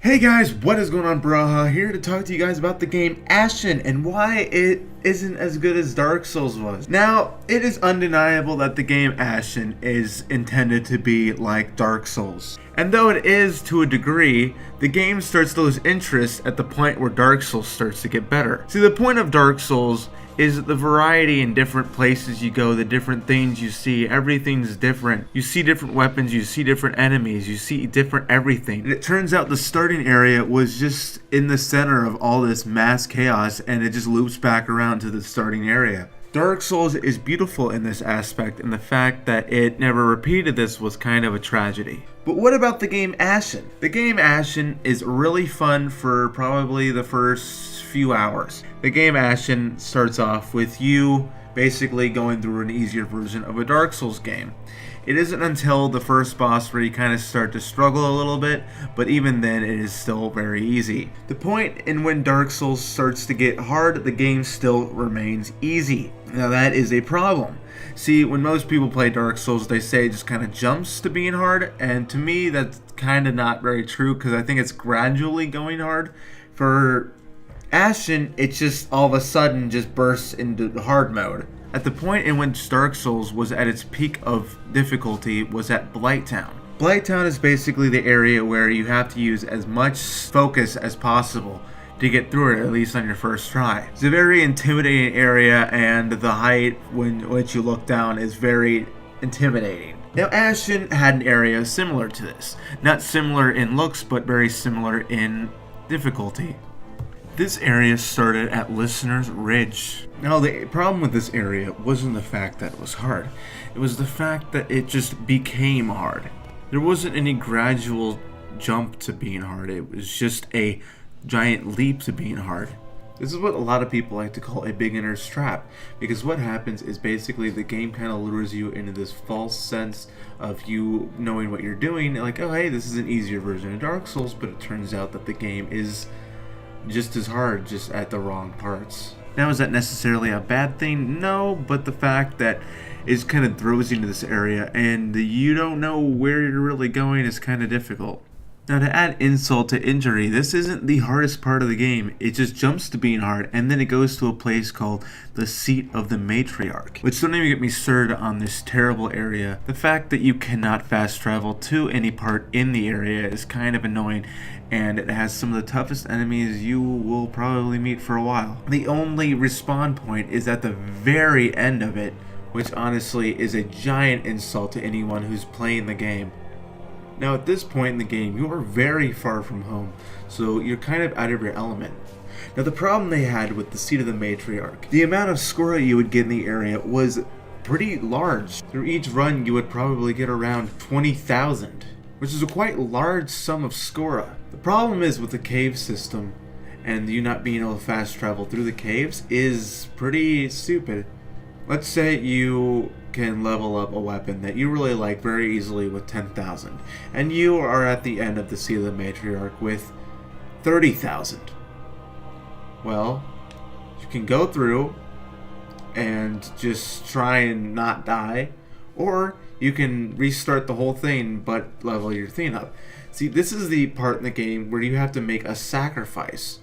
Hey guys, what is going on? Braha here to talk to you guys about the game Ashen and why it isn't as good as Dark Souls was. Now, it is undeniable that the game Ashen is intended to be like Dark Souls. And though it is to a degree, the game starts to lose interest at the point where Dark Souls starts to get better. See, the point of Dark Souls is the variety in different places you go, the different things you see, everything's different. You see different weapons, you see different enemies, you see different everything. And it turns out the starting area was just in the center of all this mass chaos, and it just loops back around to the starting area. Dark Souls is beautiful in this aspect, and the fact that it never repeated this was kind of a tragedy. But what about the game Ashen? The game Ashen is really fun for probably the first few hours. The game Ashen starts off with you basically going through an easier version of a Dark Souls game. It isn't until the first boss where you kind of start to struggle a little bit, but even then it is still very easy. The point in when Dark Souls starts to get hard, the game still remains easy. Now that is a problem. See, when most people play Dark Souls, they say it just kind of jumps to being hard, and to me that's kind of not very true because I think it's gradually going hard. For Ashen, it just all of a sudden just bursts into hard mode. At the point in which Dark Souls was at its peak of difficulty was at Blighttown. Blighttown is basically the area where you have to use as much focus as possible to get through it, at least on your first try. It's a very intimidating area, and the height when which you look down is very intimidating. Now Ashen had an area similar to this. Not similar in looks, but very similar in difficulty. This area started at Listener's Ridge. Now the problem with this area wasn't the fact that it was hard. It was the fact that it just became hard. There wasn't any gradual jump to being hard. It was just a giant leap to being hard. This is what a lot of people like to call a beginner's trap, because what happens is basically the game kind of lures you into this false sense of you knowing what you're doing, like, oh hey, this is an easier version of Dark Souls, but it turns out that the game is just as hard, just at the wrong parts. Now, is that necessarily a bad thing? No, but the fact that it kind of throws you into this area and you don't know where you're really going is kind of difficult. Now, to add insult to injury, this isn't the hardest part of the game. It just jumps to being hard, and then it goes to a place called the Seat of the Matriarch. Which, don't even get me started on this terrible area. The fact that you cannot fast travel to any part in the area is kind of annoying, and it has some of the toughest enemies you will probably meet for a while. The only respawn point is at the very end of it, which honestly is a giant insult to anyone who's playing the game. Now at this point in the game, you are very far from home, so you're kind of out of your element. Now the problem they had with the Seat of the Matriarch, the amount of score you would get in the area was pretty large. Through each run you would probably get around 20,000, which is a quite large sum of score. The problem is with the cave system, and you not being able to fast travel through the caves is pretty stupid. Let's say you can level up a weapon that you really like very easily with 10,000, and you are at the end of the Seat of the Matriarch with 30,000. Well, you can go through and just try and not die, or you can restart the whole thing but level your thing up. See, this is the part in the game where you have to make a sacrifice.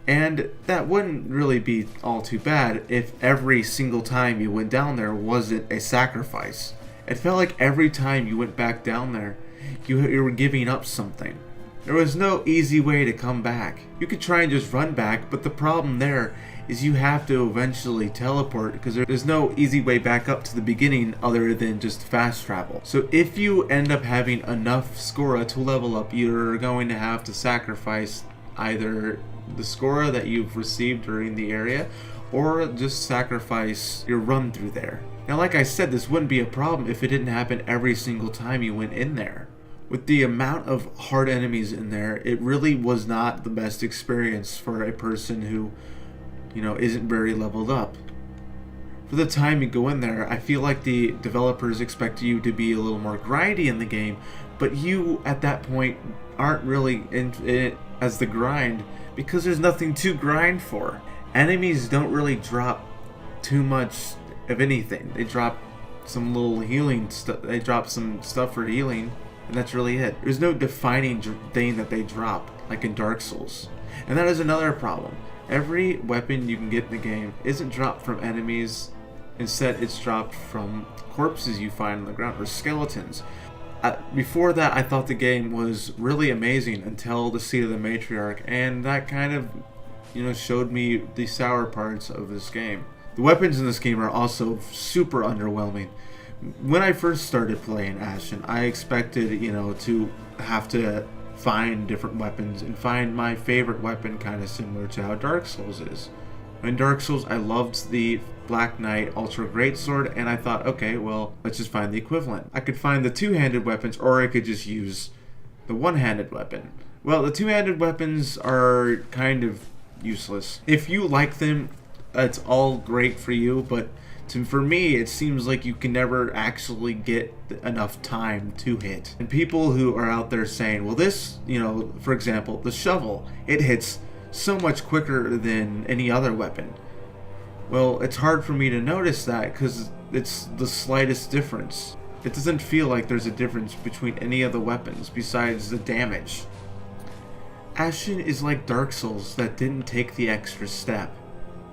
And that wouldn't really be all too bad if every single time you went down there wasn't a sacrifice. It felt like every time you went back down there, you were giving up something. There was no easy way to come back. You could try and just run back, but the problem there is you have to eventually teleport because there's no easy way back up to the beginning other than just fast travel. So if you end up having enough score to level up, you're going to have to sacrifice either the score that you've received during the area, or just sacrifice your run through there. Now, like I said, this wouldn't be a problem if it didn't happen every single time you went in there. With the amount of hard enemies in there, it really was not the best experience for a person who, isn't very leveled up. For the time you go in there, I feel like the developers expect you to be a little more grindy in the game, but you, at that point, aren't really in it as the grind, because there's nothing to grind for. Enemies don't really drop too much of anything. They drop some little healing stuff. They drop some stuff for healing, and that's really it. There's no defining thing that they drop. like in Dark Souls. And that is another problem. Every weapon you can get in the game isn't dropped from enemies. Instead, it's dropped from corpses you find on the ground, or skeletons. Before that, I thought the game was really amazing until the Seat of the Matriarch, and that kind of, showed me the sour parts of this game. The weapons in this game are also super underwhelming. When I first started playing Ashen, I expected, to have to find different weapons and find my favorite weapon kind of similar to how Dark Souls is. In Dark Souls, I loved the Black Knight Ultra Greatsword, and I thought, okay, well, let's just find the equivalent. I could find the two-handed weapons, or I could just use the one-handed weapon. Well, the two-handed weapons are kind of useless. If you like them, it's all great for you, but for me, it seems like you can never actually get enough time to hit. And people who are out there saying, well, this, for example, the shovel, it hits so much quicker than any other weapon. Well, it's hard for me to notice that because it's the slightest difference. It doesn't feel like there's a difference between any of the weapons besides the damage. Ashen is like Dark Souls that didn't take the extra step.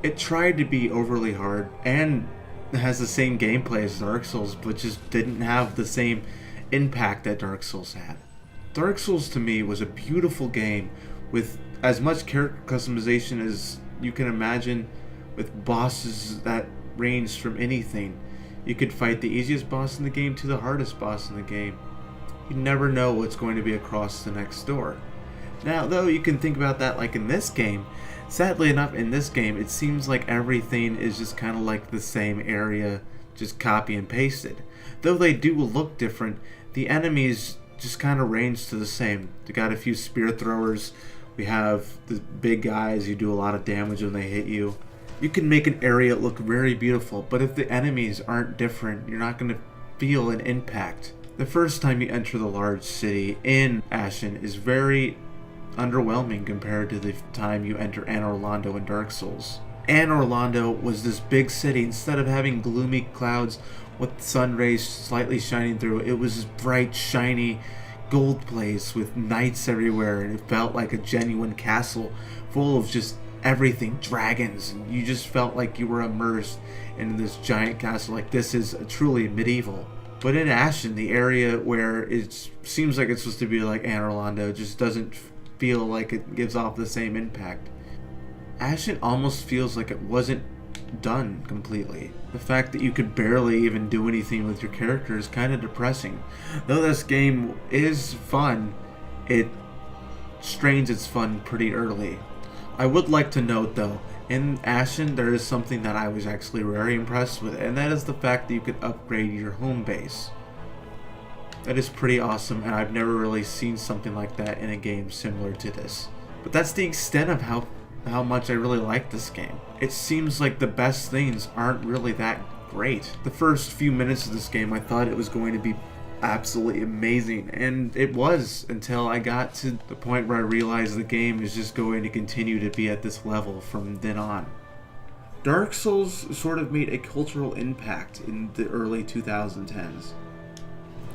It tried to be overly hard and has the same gameplay as Dark Souls, but just didn't have the same impact that Dark Souls had. Dark Souls to me was a beautiful game with as much character customization as you can imagine, with bosses that ranged from anything. You could fight the easiest boss in the game to the hardest boss in the game. You never know what's going to be across the next door. Now, though, you can think about that like in this game. Sadly enough, in this game, it seems like everything is just kind of like the same area, just copy and pasted. Though they do look different, the enemies just kind of range to the same. We got a few spear throwers. We have the big guys who do a lot of damage when they hit you. You can make an area look very beautiful, but if the enemies aren't different, you're not going to feel an impact. The first time you enter the large city in Ashen is very underwhelming compared to the time you enter Anne Orlando in Dark Souls. Anne Orlando was this big city. Instead of having gloomy clouds with sun rays slightly shining through, it was this bright, shiny gold place with knights everywhere, and it felt like a genuine castle full of just everything, dragons, and you just felt like you were immersed in this giant castle. Like, this is truly medieval. But in Ashen, the area where it seems like it's supposed to be like Anne Orlando just doesn't feel like it gives off the same impact. Ashen almost feels like it wasn't done completely. The fact that you could barely even do anything with your character is kind of depressing. Though this game is fun, it strains its fun pretty early. I would like to note though, in Ashen there is something that I was actually very impressed with, and that is the fact that you could upgrade your home base. That is pretty awesome, and I've never really seen something like that in a game similar to this. But that's the extent of how much I really like this game. It seems like the best things aren't really that great. The first few minutes of this game, I thought it was going to be absolutely amazing, and it was, until I got to the point where I realized the game is just going to continue to be at this level from then on. Dark Souls sort of made a cultural impact in the early 2010s.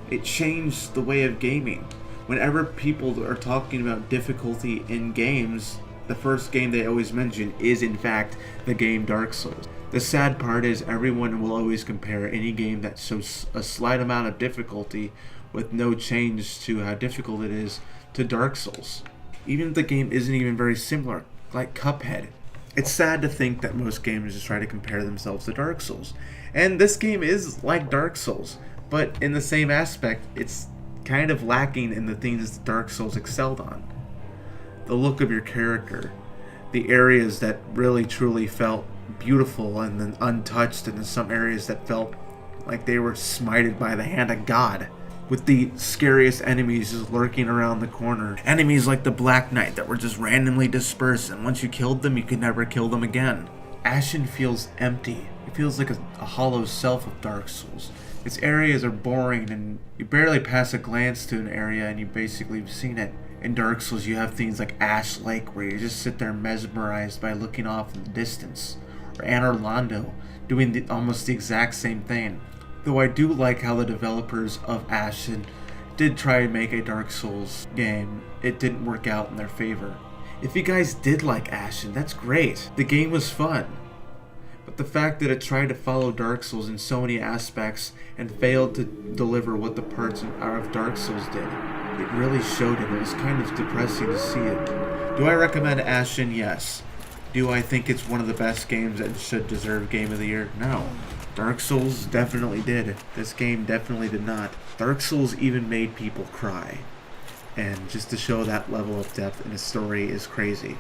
It changed the way of gaming. Whenever people are talking about difficulty in games, the first game they always mention is in fact the game Dark Souls. The sad part is everyone will always compare any game that shows a slight amount of difficulty with no change to how difficult it is to Dark Souls. Even if the game isn't even very similar, like Cuphead. It's sad to think that most gamers just try to compare themselves to Dark Souls. And this game is like Dark Souls, but in the same aspect, it's kind of lacking in the things that Dark Souls excelled on. The look of your character, the areas that really truly felt beautiful and then untouched, and then some areas that felt like they were smited by the hand of God, with the scariest enemies just lurking around the corner. Enemies like the Black Knight that were just randomly dispersed, and once you killed them, you could never kill them again. Ashen feels empty. It feels like a hollow self of Dark Souls. Its areas are boring, and you barely pass a glance to an area and you basically have seen it. In Dark Souls, you have things like Ash Lake, where you just sit there mesmerized by looking off in the distance. Or Anne Orlando, doing almost the exact same thing. Though I do like how the developers of Ashen did try and make a Dark Souls game, it didn't work out in their favor. If you guys did like Ashen, that's great. The game was fun. But the fact that it tried to follow Dark Souls in so many aspects and failed to deliver what the parts of Dark Souls did, it really showed it. It was kind of depressing to see it. Do I recommend Ashen? Yes. Do I think it's one of the best games that should deserve Game of the Year? No. Dark Souls definitely did. This game definitely did not. Dark Souls even made people cry. And just to show that level of depth in a story is crazy.